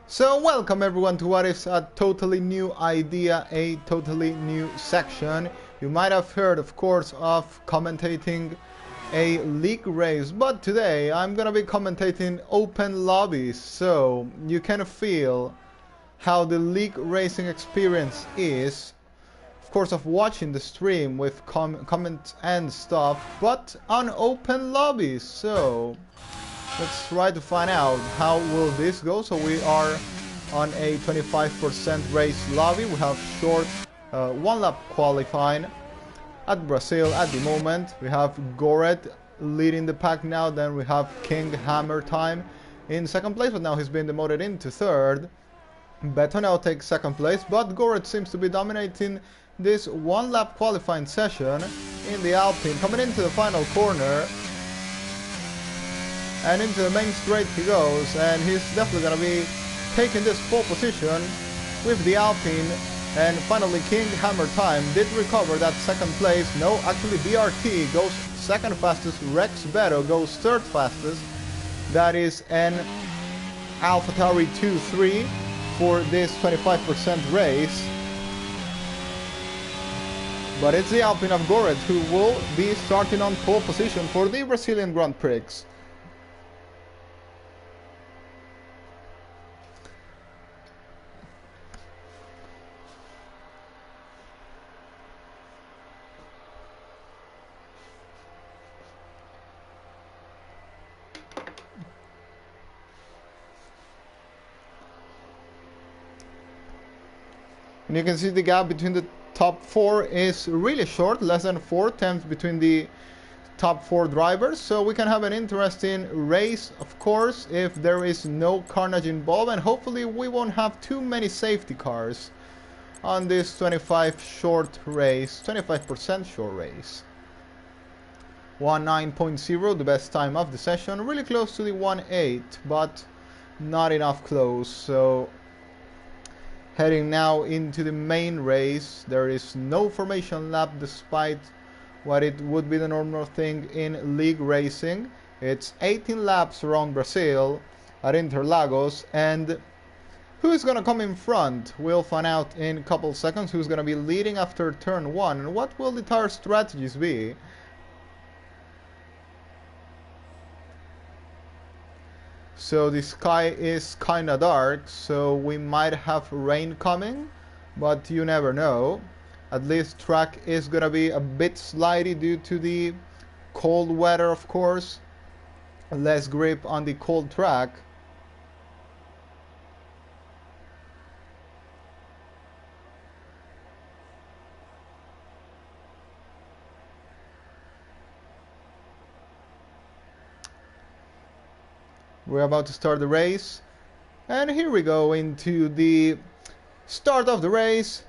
So welcome everyone to what is a totally new idea, a totally new section. You might have heard, of course, of commentating a league race, but today I'm gonna be commentating open lobbies, so you can feel how the league racing experience is. Of course, of watching the stream with comments and stuff, but on open lobbies. So let's try to find out how will this go. So we are on a 25% race lobby. We have short one lap qualifying at Brazil at the moment. We have Goret leading the pack now. Then we have King Hammer Time in second place, but now he's been demoted into third. Beto now takes second place, but Goret seems to be dominating this one lap qualifying session in the Alpine. Coming into the final corner and into the main straight he goes, and he's definitely gonna be taking this pole position with the Alpine. And finally King Hammer Time did recover that second place. No, actually BRT goes second fastest, Rex Beto goes third fastest. That is an AlphaTauri 2-3 for this 25% race. But it's the Alpine of Goret who will be starting on pole position for the Brazilian Grand Prix. And you can see the gap between the top four is really short, less than 4/10 between the top four drivers. So we can have an interesting race, of course, if there is no carnage involved, and hopefully we won't have too many safety cars on this 25% short race. 19.0, the best time of the session, really close to the 1.8, but not enough close. So heading now into the main race, there is no formation lap despite what it would be the normal thing in league racing. It's 18 laps around Brazil at Interlagos, and who is going to come in front? We'll find out in a couple seconds who's going to be leading after turn 1 and what will the tire strategies be. So the sky is kinda dark, so we might have rain coming, but you never know. At least track is gonna be a bit slidey due to the cold weather, of course. Less grip on the cold track. We're about to start the race, and here we go into the start of the race.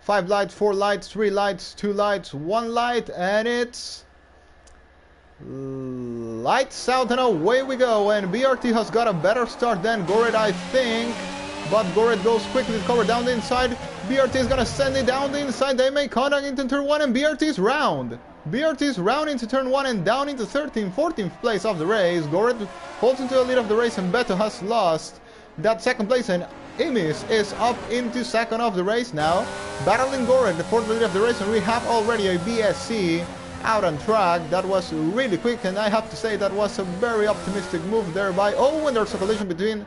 5 lights, 4 lights, 3 lights, 2 lights, 1 light, and it's lights out and away we go. And BRT has got a better start than Goret, I think, but Goret goes quickly to cover down the inside. BRT is gonna send it down the inside. They make contact into turn 1, and BRT is round. BRT is round into turn 1 and down into 13th, 14th place of the race. Goret holds into the lead of the race, and Beto has lost that second place, and Imis is up into second of the race now, battling Goret for the lead of the race. And we have already a BSC out on track. That was really quick, and I have to say that was a very optimistic move there by, oh, and there's a collision between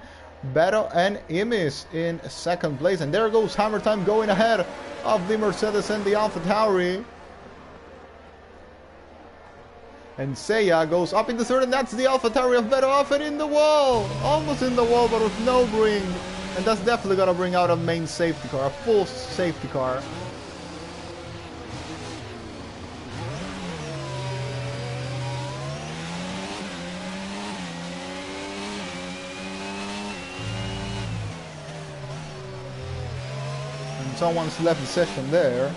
Beto and Imis in second place, and there goes Hammer Time going ahead of the Mercedes and the AlphaTauri. And Seiya goes up into third, and that's the AlphaTauri of Beto off and in the wall! Almost in the wall, but with no bring. And that's definitely gonna bring out a main safety car, a full safety car. And someone's left the session there.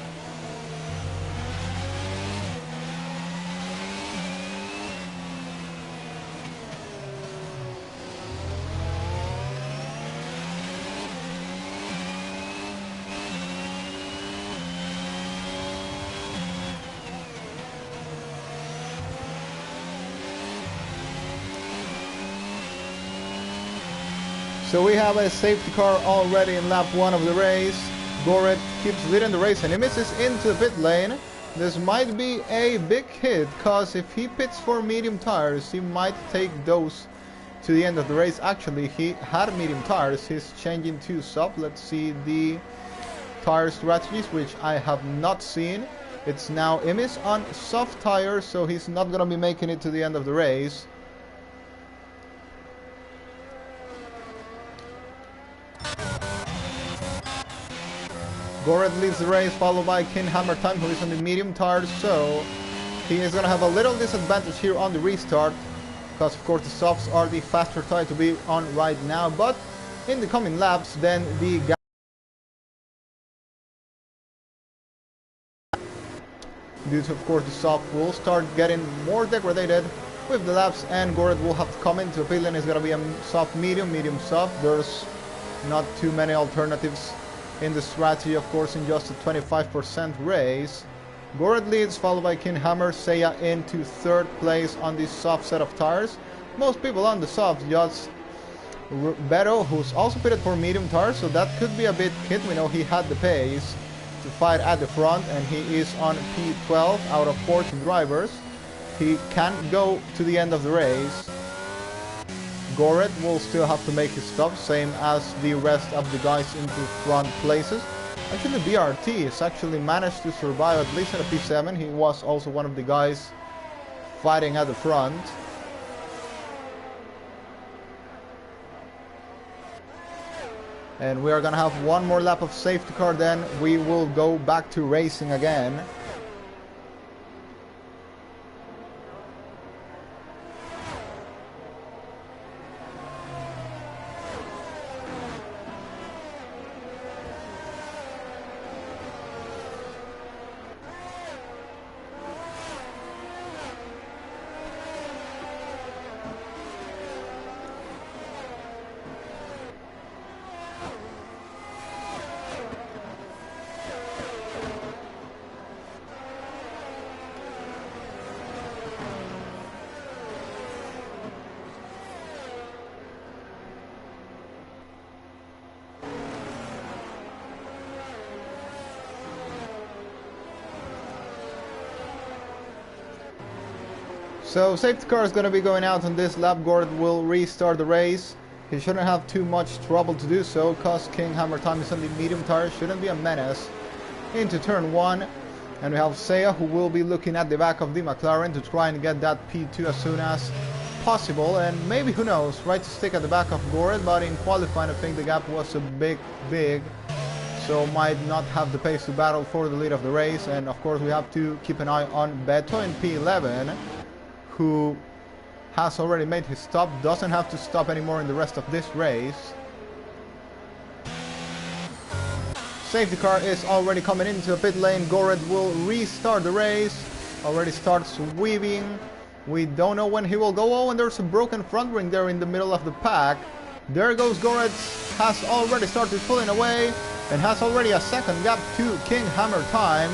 So we have a safety car already in lap 1 of the race. Goret keeps leading the race and he misses into the pit lane. This might be a big hit, because if he pits for medium tires, he might take those to the end of the race. Actually, he had medium tires, he's changing to soft. Let's see the tire strategies, which I have not seen. It's now Imis on soft tires, so he's not gonna be making it to the end of the race. Goret leads the race, followed by King Hammer Time, who is on the medium tires, so he is gonna have a little disadvantage here on the restart, because of course the softs are the faster tire to be on right now. But in the coming laps, then the gap due to, of course, the soft will start getting more degraded with the laps, and Goret will have to come into a pit lane. It's gonna be a soft medium, medium soft. There's not too many alternatives in the strategy, of course, in just a 25% race. Goret leads, followed by King Hammer. Seiya into 3rd place on the soft set of tires. Most people on the soft, just Beto, who's also pitted for medium tires, so that could be a bit hit. We know he had the pace to fight at the front, and he is on P12 out of 14 drivers. He can't go to the end of the race. Goret will still have to make his stop, same as the rest of the guys into front places. Actually, BRT has actually managed to survive, at least at a P7. He was also one of the guys fighting at the front. And we are gonna have one more lap of safety car, then we will go back to racing again. So safety car is going to be going out on this lap. Goret will restart the race. He shouldn't have too much trouble to do so, because King Hammer Time is on the medium tire. Shouldn't be a menace into turn 1. And we have Seiya, who will be looking at the back of the McLaren to try and get that P2 as soon as possible. And maybe, who knows, right to stick at the back of Goret, but in qualifying I think the gap was a big, so might not have the pace to battle for the lead of the race. And of course we have to keep an eye on Beto in P11, who has already made his stop, doesn't have to stop anymore in the rest of this race. Safety car is already coming into the pit lane. Goret will restart the race, already starts weaving. We don't know when he will go. Oh, and there's a broken front ring there in the middle of the pack. There goes Goret, has already started pulling away and has already a second gap to King Hammer Time.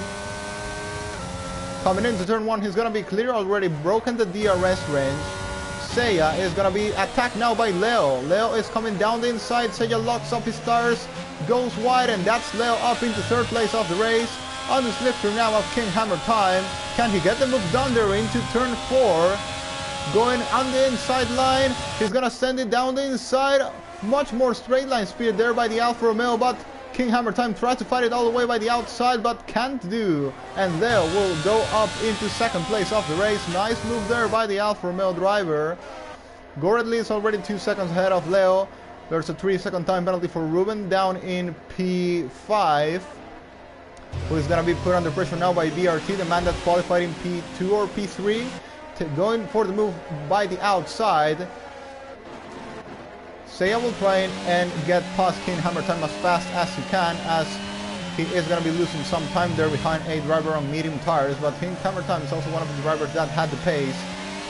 Coming into turn 1, he's gonna be clear, already broken the DRS range. Seiya is gonna be attacked now by Leo. Leo is coming down the inside. Seiya locks up his tires, goes wide, and that's Leo up into 3rd place of the race. On the slip through now of King Hammer Time. Can he get the move done there into turn 4? Going on the inside line. He's gonna send it down the inside. Much more straight line speed there by the Alfa Romeo, but King Hammer Time tries to fight it all the way by the outside, but can't do. And Leo will go up into 2nd place of the race. Nice move there by the Alfa Romeo driver. Goret leads already 2 seconds ahead of Leo. There's a 3-second time penalty for Ruben down in P5, who is going to be put under pressure now by BRT, the man that qualified in P2 or P3, going for the move by the outside. Seiya will try and get past King Hammer Time as fast as he can, as he is going to be losing some time there behind a driver on medium tires. But King Hammer Time is also one of the drivers that had the pace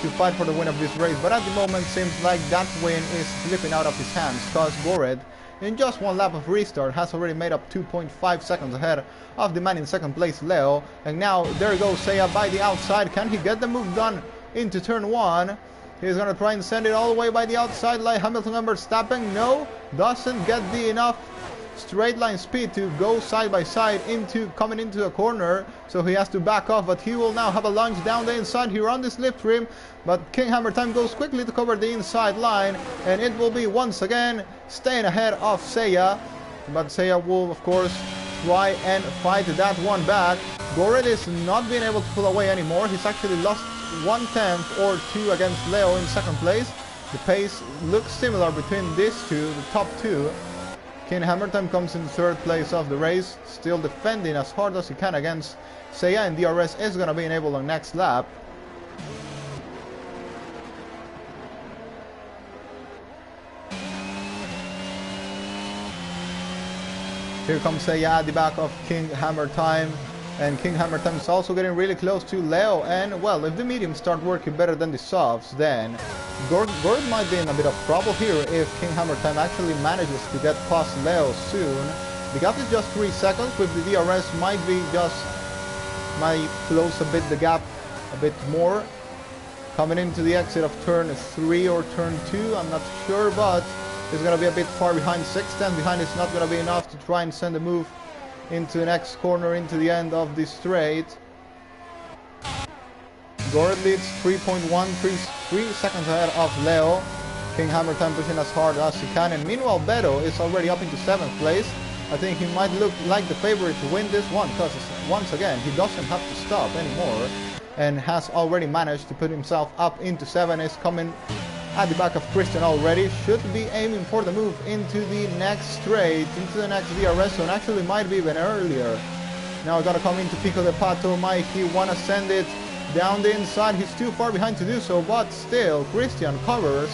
to fight for the win of this race. But at the moment, seems like that win is slipping out of his hands, because Goret, in just one lap of restart, has already made up 2.5 seconds ahead of the man in 2nd place, Leo. And now there goes Seiya by the outside. Can he get the move done into turn 1? He's gonna try and send it all the way by the outside like Hamilton and Verstappen. No, doesn't get the enough straight line speed to go side by side coming into a corner, so he has to back off, but he will now have a lunge down the inside here on the slipstream, but King Hammer Time goes quickly to cover the inside line, and it will be once again staying ahead of Seiya, but Seiya will of course try and fight that one back. Gored is not being able to pull away anymore. He's actually lost 1/10 or 2 against Leo in second place. The pace looks similar between these two, the top two. King Hammer Time comes in third place of the race, still defending as hard as he can against Seiya, and DRS is going to be enabled on next lap. Here comes Seiya at the back of King Hammer Time, and King Hammer Time is also getting really close to Leo, and well, if the mediums start working better than the softs, then Gord might be in a bit of trouble here if King Hammer Time actually manages to get past Leo soon. The gap is just 3 seconds, with the DRS might close a bit the gap a bit more. Coming into the exit of turn 3 or turn 2, I'm not sure, but he's going to be a bit far behind. 6/10 behind is not going to be enough to try and send a move into the next corner, into the end of the straight. Gord leads 3 seconds ahead of Leo. King Hammer Time pushing as hard as he can, and meanwhile Beto is already up into 7th place. I think he might look like the favorite to win this one, because once again he doesn't have to stop anymore, and has already managed to put himself up into 7. Is coming at the back of Christian already, should be aiming for the move into the next straight, into the next DRS zone, actually might be even earlier. Now I gotta come into Pico de Pato. Might he wanna send it down the inside? He's too far behind to do so, but still Christian covers,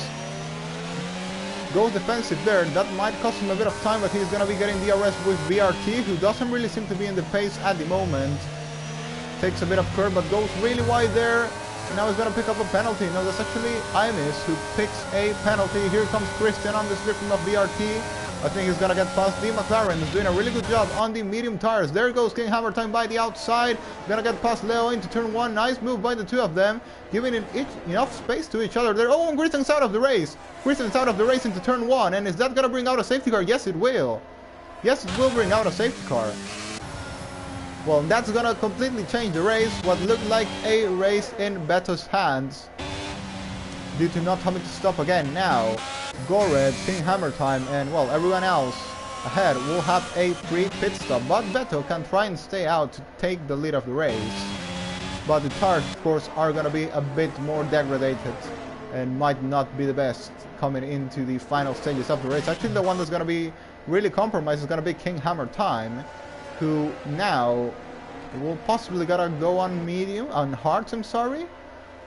goes defensive there. That might cost him a bit of time, but he's gonna be getting DRS with BRT, who doesn't really seem to be in the pace at the moment. Takes a bit of curve, but goes really wide there. Now he's going to pick up a penalty. No, that's actually Imis who picks a penalty. Here comes Christian on the slipstream of BRT. I think he's going to get past the McLaren. He's doing a really good job on the medium tires. There goes King Hammer Time by the outside. Going to get past Leo into turn 1. Nice move by the two of them, giving enough space to each other there. Oh, and Christian's out of the race. Christian's out of the race into turn 1. And is that going to bring out a safety car? Yes, it will. Yes, it will bring out a safety car. Well, that's gonna completely change the race. What looked like a race in Beto's hands, due to not having to stop again. Now, Gored, King Hammer Time, and well, everyone else ahead will have a free pit stop. But Beto can try and stay out to take the lead of the race. But the tires, of course, are gonna be a bit more degraded and might not be the best coming into the final stages of the race. Actually, the one that's gonna be really compromised is gonna be King Hammer Time, who now will possibly gotta go on hards, I'm sorry,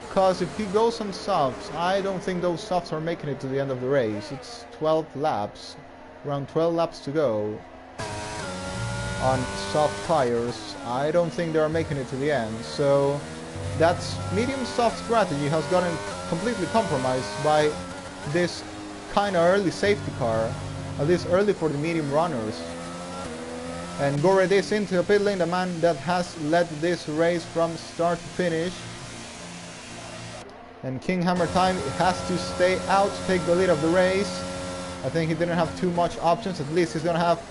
because if he goes on softs, I don't think those softs are making it to the end of the race. It's 12 laps, around 12 laps to go on soft tires. I don't think they are making it to the end, so that's medium soft strategy has gotten completely compromised by this kind of early safety car, at least early for the medium runners. And Gored is into the pit lane, the man that has led this race from start to finish. And King Hammer Time has to stay out to take the lead of the race. I think he didn't have too much options. At least he's going to have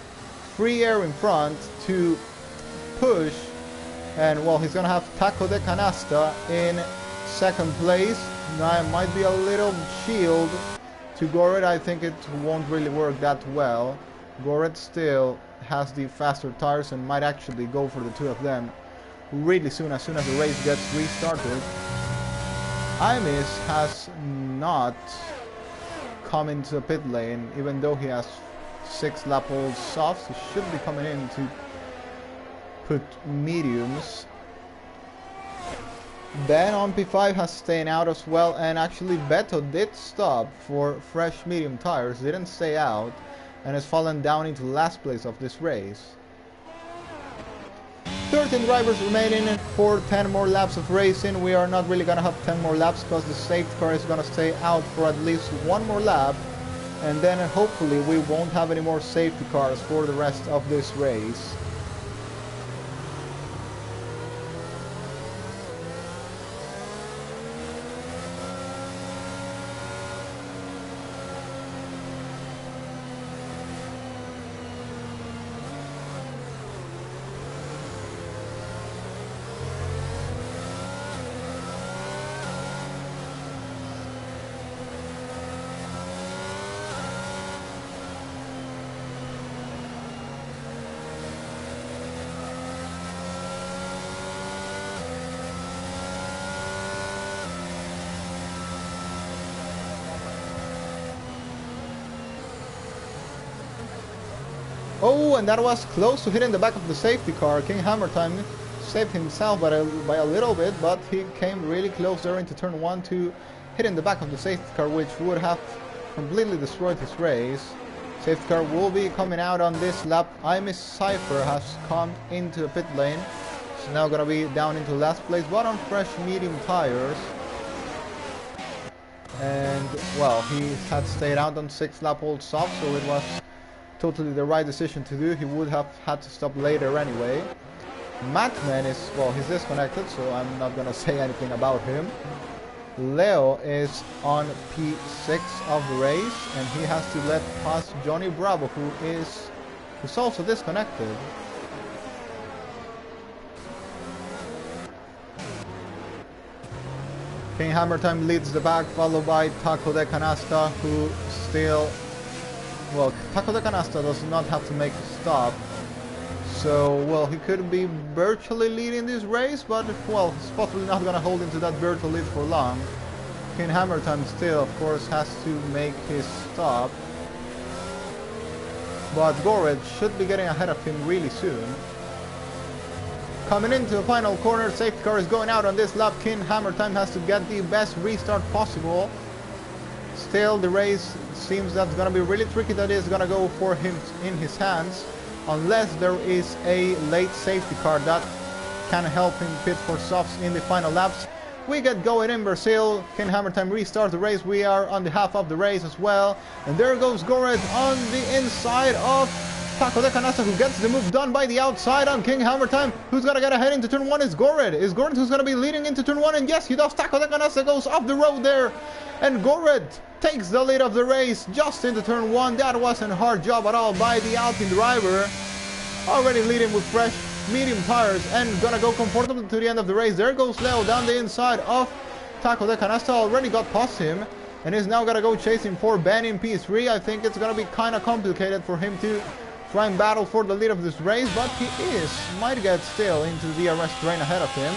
free air in front to push. And well, he's going to have Taco de Canasta in second place. Now it might be a little shield to Gored. I think it won't really work that well. Gored still has the faster tires and might actually go for the two of them really soon, as the race gets restarted. Imis has not come into the pit lane, even though he has 6 lap old softs. He should be coming in to put mediums. Ben on P5 has stayed out as well, and actually Beto did stop for fresh medium tires, didn't stay out, and has fallen down into last place of this race. 13 drivers remaining for 10 more laps of racing. We are not really gonna have 10 more laps because the safety car is gonna stay out for at least 1 more lap, and then hopefully we won't have any more safety cars for the rest of this race. Oh, and that was close to hitting the back of the safety car. King Hammer Time saved himself by a little bit, but he came really close there into turn 1 to hitting the back of the safety car, which would have completely destroyed his race. Safety car will be coming out on this lap. I Miss Cypher has come into the pit lane. He's now gonna be down into last place, but on fresh medium tires. And well, he had stayed out on 6 lap old soft, so it was totally the right decision to do. He would have had to stop later anyway. Matman is, well, he's disconnected, so I'm not gonna say anything about him. Leo is on P6 of the race, and he has to let pass Johnny Bravo, who's also disconnected. King Hammer Time leads the back, followed by Taco de Canasta, who still, well, Taco de Canasta does not have to make a stop. So, well, he could be virtually leading this race, but, well, he's possibly not going to hold into that virtual lead for long. King Hammer Time still, of course, has to make his stop. But Gored should be getting ahead of him really soon. Coming into the final corner, safety car is going out on this lap. King Hammer Time has to get the best restart possible. Still, the race seems that's going to be really tricky. That is going to go for him in his hands, unless there is a late safety car that can help him pit for softs in the final laps. We get going in Brazil. King Hammer Time restarts the race. We are on the half of the race as well. And there goes Gored on the inside of Taco de Canasta, who gets the move done by the outside on King Hammer Time. Who's going to get ahead into turn 1 is Gored. Is Gored who's going to be leading into turn 1? And yes, he does. Taco de Canasta goes off the road there. And Gored takes the lead of the race just into turn 1. That wasn't a hard job at all by the Alpine driver. Already leading with fresh medium tires and gonna go comfortably to the end of the race. There goes Leo down the inside of Taco de Canasta. Already got past him and is now gonna go chasing for Ben in P3. I think it's gonna be kind of complicated for him to try and battle for the lead of this race, but he might get still into the DRS train ahead of him.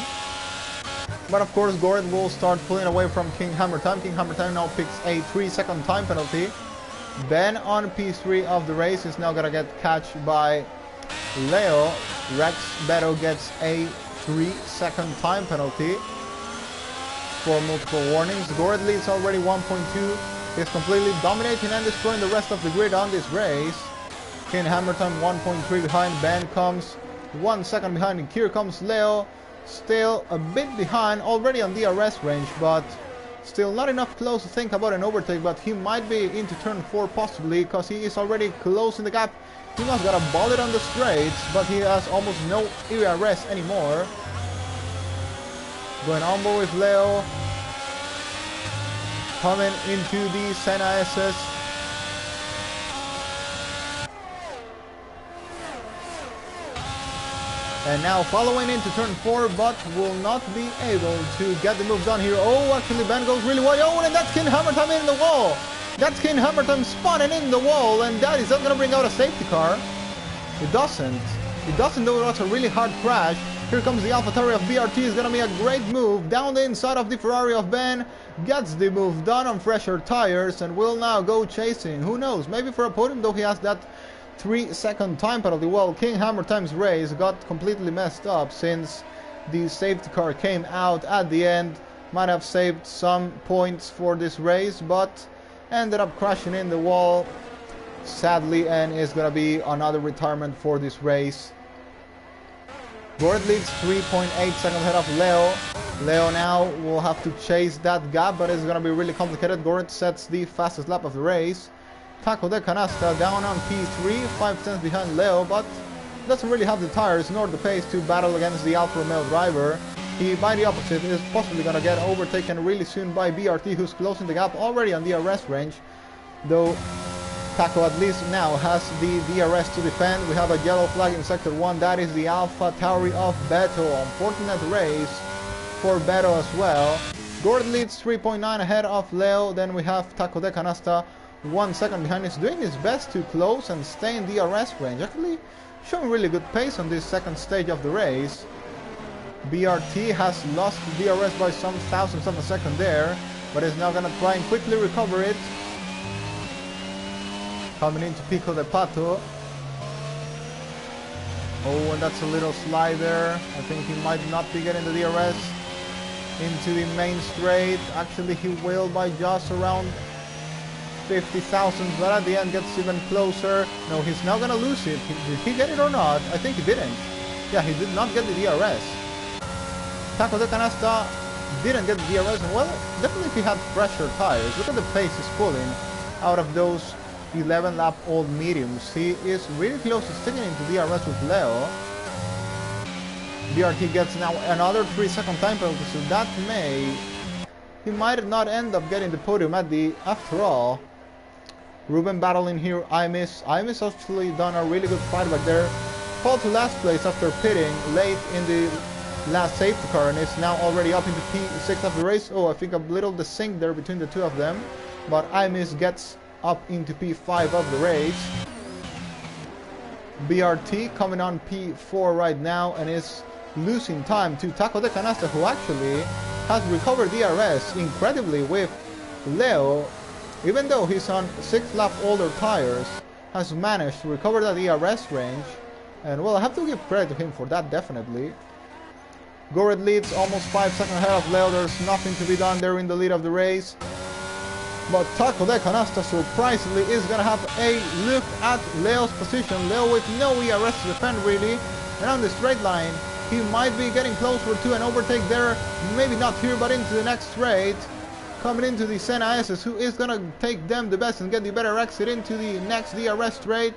But of course Gored will start pulling away from King Hammer Time. King Hammer Time now picks a 3-second time penalty. Ben on P3 of the race is now gonna get catched by Leo. Rex Beto gets a 3-second time penalty for multiple warnings. Gored leads already 1.2. He's completely dominating and destroying the rest of the grid on this race. King Hammer Time 1.3 behind. Ben comes 1 second behind, and here comes Leo. Still a bit behind, already on DRS range, but still not enough close to think about an overtake. But he might be into turn 4 possibly, because he is already closing the gap. He must got a bullet on the straights, but he has almost no ERS anymore. Going on board with Leo. Coming into the Senna SS. And now following into turn 4, but will not be able to get the move done here. Oh, actually Ben goes really wide. Oh, and that's King Hammer Time in the wall. That's King Hammer Time spawning in the wall, and that is not going to bring out a safety car. It doesn't. It doesn't, though it was a really hard crash. Here comes the AlphaTauri of BRT. It's going to be a great move down the inside of the Ferrari of Ben. Gets the move done on fresher tires and will now go chasing. Who knows? Maybe for a podium, though he has that 3-second time penalty. Well, King Hammer Time's race got completely messed up since the safety car came out at the end. Might have saved some points for this race, but ended up crashing in the wall, sadly, and is going to be another retirement for this race. Gored leads 3.8 seconds ahead of Leo. Leo now will have to chase that gap, but it's going to be really complicated. Gored sets the fastest lap of the race. Taco de Canasta down on P3, 5 tenths behind Leo, but doesn't really have the tires nor the pace to battle against the Alfa Romeo driver. He, by the opposite, is possibly going to get overtaken really soon by BRT, who's closing the gap already on DRS range. Though Taco at least now has the DRS to defend. We have a yellow flag in Sector 1. That is the AlphaTauri of Beto. Unfortunate race for Beto as well. Gored leads 3.9 ahead of Leo. Then we have Taco de Canasta 1 second behind. He's doing his best to close and stay in DRS range. Actually showing really good pace on this second stage of the race. BRT has lost DRS by some thousandths of a second there, but is now going to try and quickly recover it. Coming into Pico de Pato. Oh, and that's a little slider. I think he might not be getting the DRS into the main straight. Actually, he will by just around 50,000, but at the end gets even closer. No, he's now gonna lose it. Did he get it or not? I think he didn't. Yeah, he did not get the DRS. Taco de Canasta didn't get the DRS. Well, definitely if he had fresher tires. Look at the pace he's pulling out of those 11 lap old mediums. He is really close to sticking into DRS with Leo. BRT gets now another 3-second time penalty, so that he might not end up getting the podium after all. Ruben battling here. I miss actually done a really good fight back there. Fall to last place after pitting late in the last safety car, and is now already up into P6 of the race. Oh, I think a little desync there between the two of them, but Imis gets up into P5 of the race. BRT coming on P4 right now and is losing time to Taco de Canasta, who actually has recovered DRS incredibly with Leo, even though he's on 6 lap older tires, has managed to recover the DRS range. And well, I have to give credit to him for that, definitely. Gored leads almost 5 seconds ahead of Leo. There's nothing to be done there in the lead of the race. But Taco de Canasta surprisingly is going to have a look at Leo's position. Leo with no ERS to defend really. And on the straight line, he might be getting closer to an overtake there. Maybe not here, but into the next straight. Coming into the Senna SS, who is going to take them the best and get the better exit into the next DRS straight.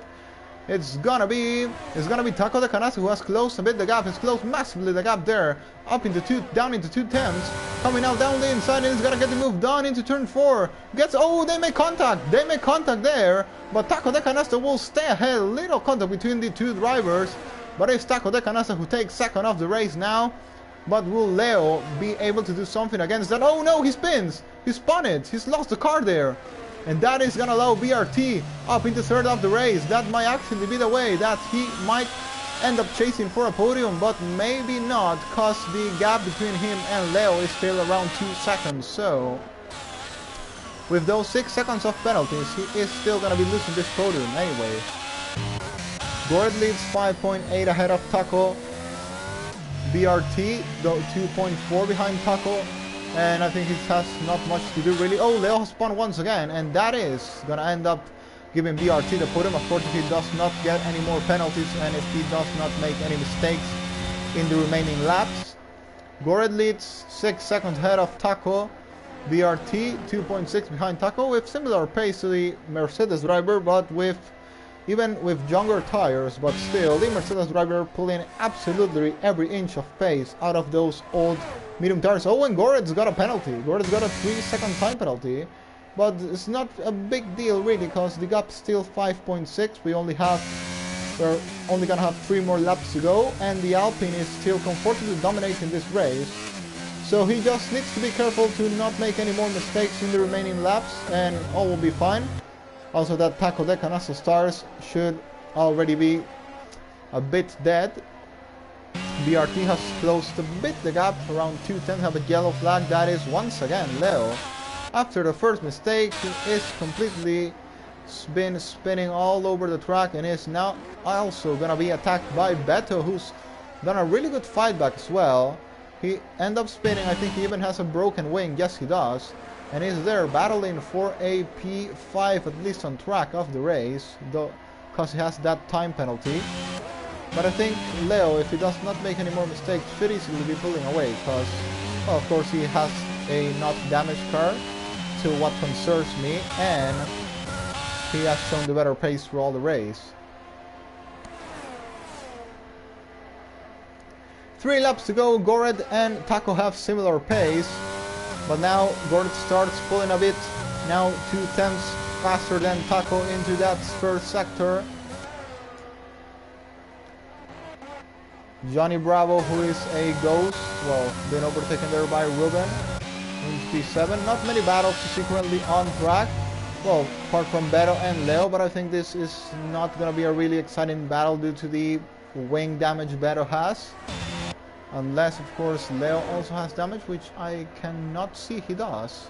It's gonna be Taco de Canasta, who has closed a bit the gap. He's closed massively the gap there, up into down into 2/10s, coming out down the inside, and he's gonna get the move done into turn 4. They make contact there, but Taco de Canasta will stay ahead. Little contact between the two drivers, but it's Taco de Canasta who takes second of the race now. But will Leo be able to do something against that? Oh no, he spins! He spun it! He's lost the car there! And that is going to allow BRT up into third of the race. That might actually be the way that he might end up chasing for a podium, but maybe not, because the gap between him and Leo is still around 2 seconds. So with those 6 seconds of penalties, he is still going to be losing this podium anyway. Gord leads 5.8 ahead of Taco. BRT, though 2.4 behind Taco. And I think it has not much to do really. Oh, Leo has spun once again, and that is going to end up giving BRT the podium. Of course, if he does not get any more penalties and if he does not make any mistakes in the remaining laps. Gored leads 6 seconds ahead of Taco. BRT 2.6 behind Taco with similar pace to the Mercedes driver, but even with younger tires, but still the Mercedes driver pulling absolutely every inch of pace out of those old medium tires. Oh, and Gored's got a penalty. Gored's got a 3-second time penalty, but it's not a big deal really, because the gap's still 5.6. We're only gonna have 3 more laps to go, and the Alpine is still comfortably dominating this race. So he just needs to be careful to not make any more mistakes in the remaining laps, and all will be fine. Also, that Taco de Canasta stars should already be a bit dead. BRT has closed a bit the gap, around 2/10, have a yellow flag. That is once again Leo. After the first mistake, he is completely been spinning all over the track and is now also gonna be attacked by Beto, who's done a really good fight back as well. He ends up spinning. I think he even has a broken wing. Yes, he does. And is there battling for a P5 at least on track of the race, though, because he has that time penalty. But I think Leo, if he does not make any more mistakes, should easily be pulling away, because, well, of course, he has a not damaged car, to what concerns me, and he has shown the better pace through all the race. 3 laps to go. Gored and Taco have similar pace. But now Gord starts pulling a bit, now 2/10 faster than Taco into that first sector. Johnny Bravo, who is a ghost, well, been overtaken there by Ruben into P7. Not many battles to see currently on track, well, apart from Beto and Leo, but I think this is not going to be a really exciting battle due to the wing damage Beto has. Unless, of course, Leo also has damage, which I cannot see he does.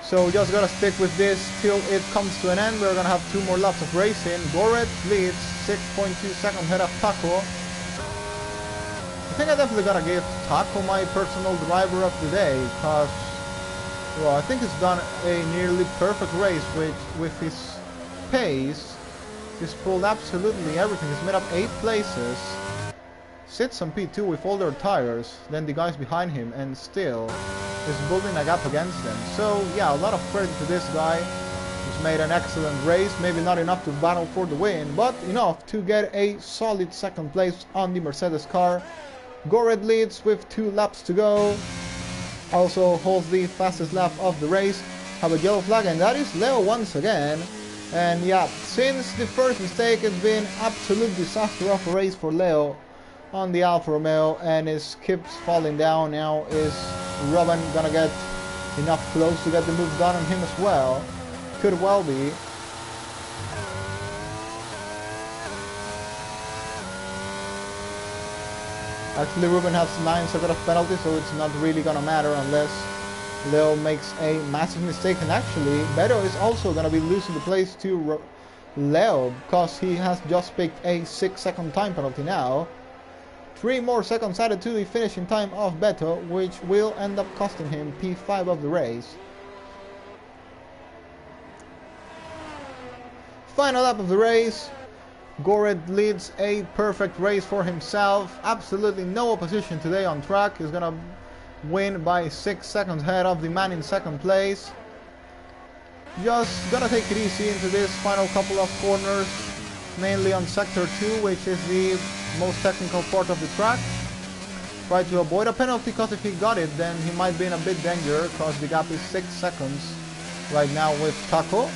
So just gotta stick with this till it comes to an end. We're gonna have 2 more laps of racing. Goret leads 6.2 seconds ahead of Taco. I think I definitely gotta give Taco my personal driver of the day, because, well, I think he's done a nearly perfect race with his pace. He's pulled absolutely everything. He's made up 8 places. Sits on P2 with older tires than the guys behind him, and still is building a gap against them. So yeah, a lot of credit to this guy. He's made an excellent race. Maybe not enough to battle for the win, but enough to get a solid 2nd place on the Mercedes car. Goret leads with 2 laps to go. Also holds the fastest lap of the race. Have a yellow flag, and that is Leo once again. And yeah, since the first mistake, it's been absolute disaster of a race for Leo on the Alfa Romeo, and it keeps falling down. Now is Robin gonna get enough close to get the move done on him as well? Could well be. Actually, Ruben has 9 seconds of penalty, so it's not really gonna matter unless Leo makes a massive mistake. And actually, Beto is also gonna be losing the place to Leo, because he has just picked a 6-second time penalty now. 3 more seconds added to the finishing time of Beto, which will end up costing him P5 of the race. Final lap of the race. Goret leads a perfect race for himself. Absolutely no opposition today on track. He's gonna win by 6 seconds ahead of the man in 2nd place. Just gonna take it easy into this final couple of corners, mainly on sector 2, which is the most technical part of the track. Try to avoid a penalty, because if he got it, then he might be in a bit danger, because the gap is 6 seconds right now with Taco.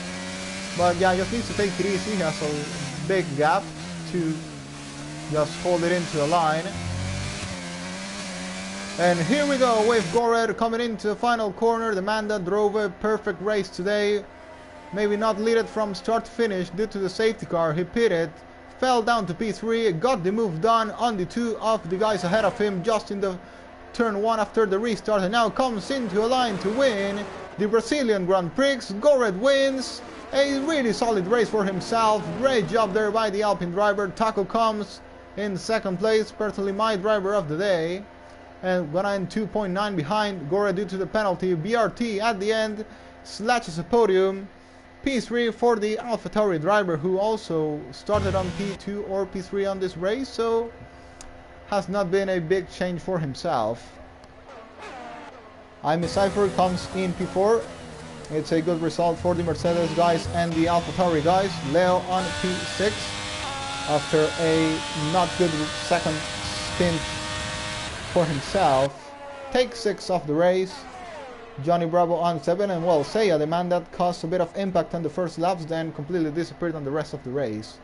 But yeah, just needs to take it easy. He has a big gap to just hold it into a line. And here we go with Goret coming into the final corner, the man that drove a perfect race today. Maybe not lead it from start to finish due to the safety car. He pitted, fell down to P3, got the move done on the 2 of the guys ahead of him just in the turn 1 after the restart, and now comes into a line to win the Brazilian Grand Prix. Goret wins. A really solid race for himself. Great job there by the Alpine driver. Taco comes in 2nd place, personally my driver of the day, and gonna end 2.9 behind Goret due to the penalty. BRT at the end snatches a podium. P3 for the AlphaTauri driver, who also started on P2 or P3 on this race, so has not been a big change for himself. Amy Cypher comes in P4. It's a good result for the Mercedes guys and the AlphaTauri guys. Leo on P6 after a not good 2nd stint for himself. Takes 6 off the race. Johnny Bravo on 7, and well, Seiya, the man that caused a bit of impact on the first laps, then completely disappeared on the rest of the race.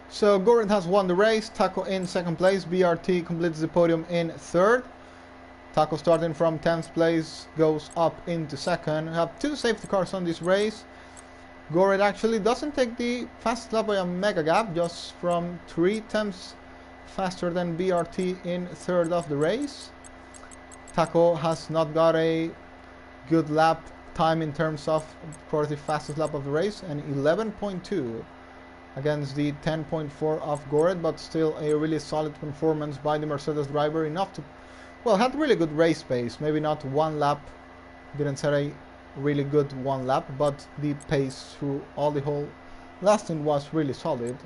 So Goret has won the race. Taco in 2nd place. BRT completes the podium in 3rd. Taco starting from 10th place goes up into 2nd. We have 2 safety cars on this race. Goret actually doesn't take the fastest lap by a mega gap, just from 3 tenths faster than BRT in 3rd of the race. Taco has not got a good lap time in terms of course, the fastest lap of the race, and 11.2 against the 10.4 of Goret, but still a really solid performance by the Mercedes driver, enough to, well, had really good race pace. Maybe not 1 lap, didn't set a really good 1 lap, but the pace through all the whole last stint was really solid.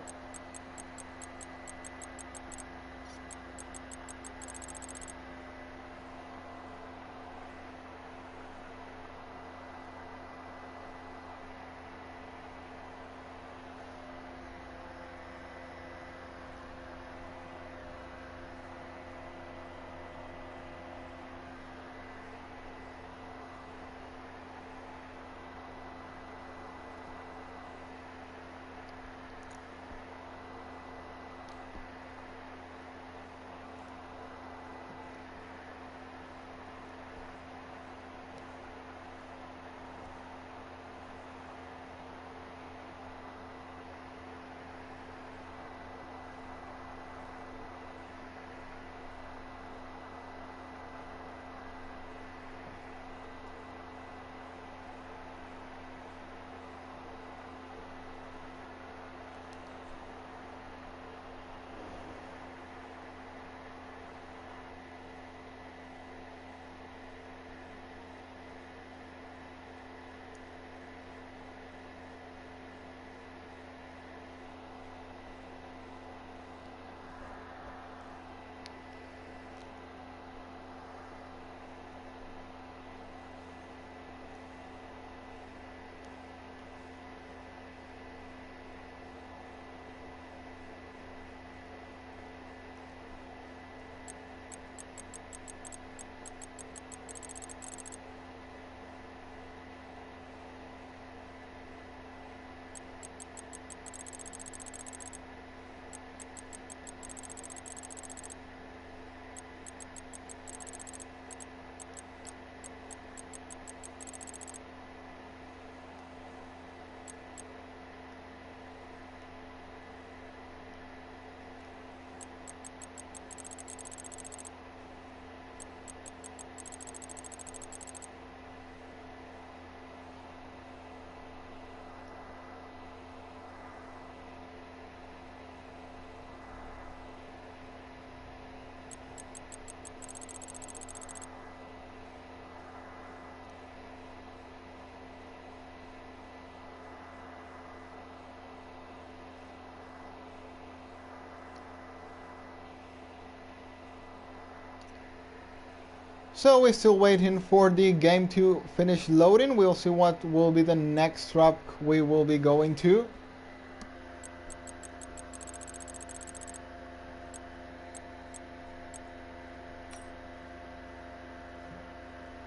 So we're still waiting for the game to finish loading. We'll see what will be the next track we will be going to.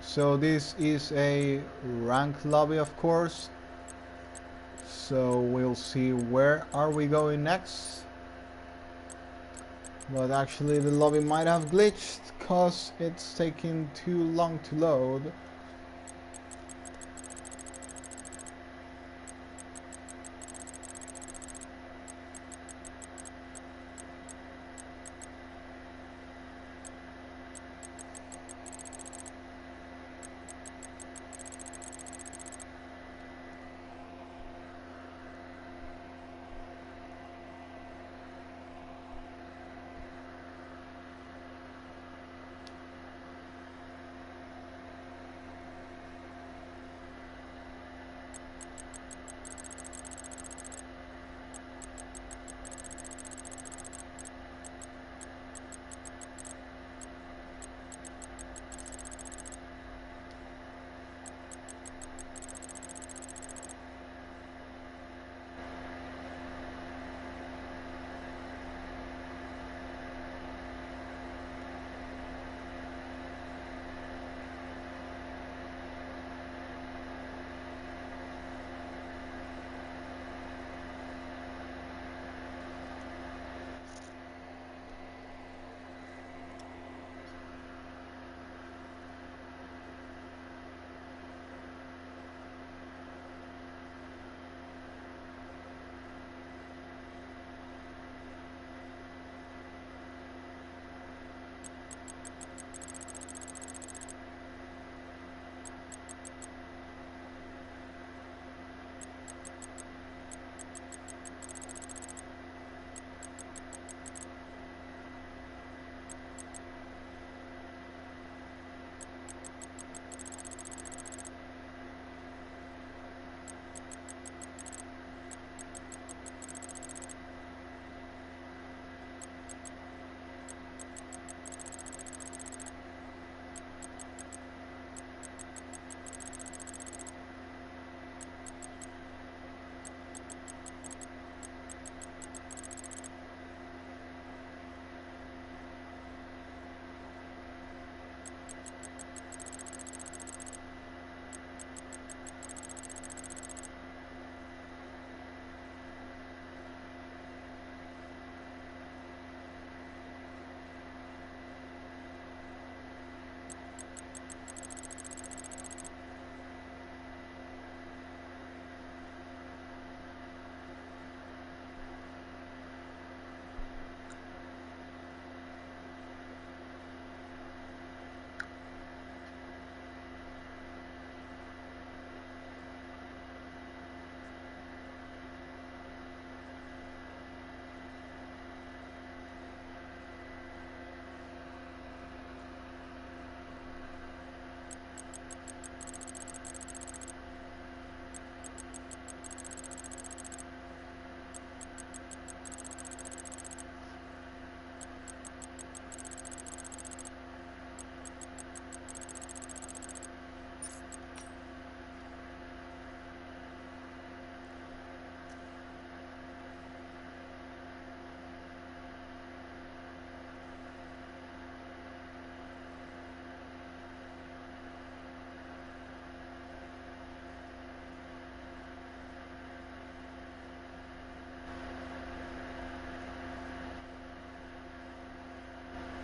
So this is a ranked lobby, of course. So we'll see where are we going next. But actually the lobby might have glitched because it's taking too long to load.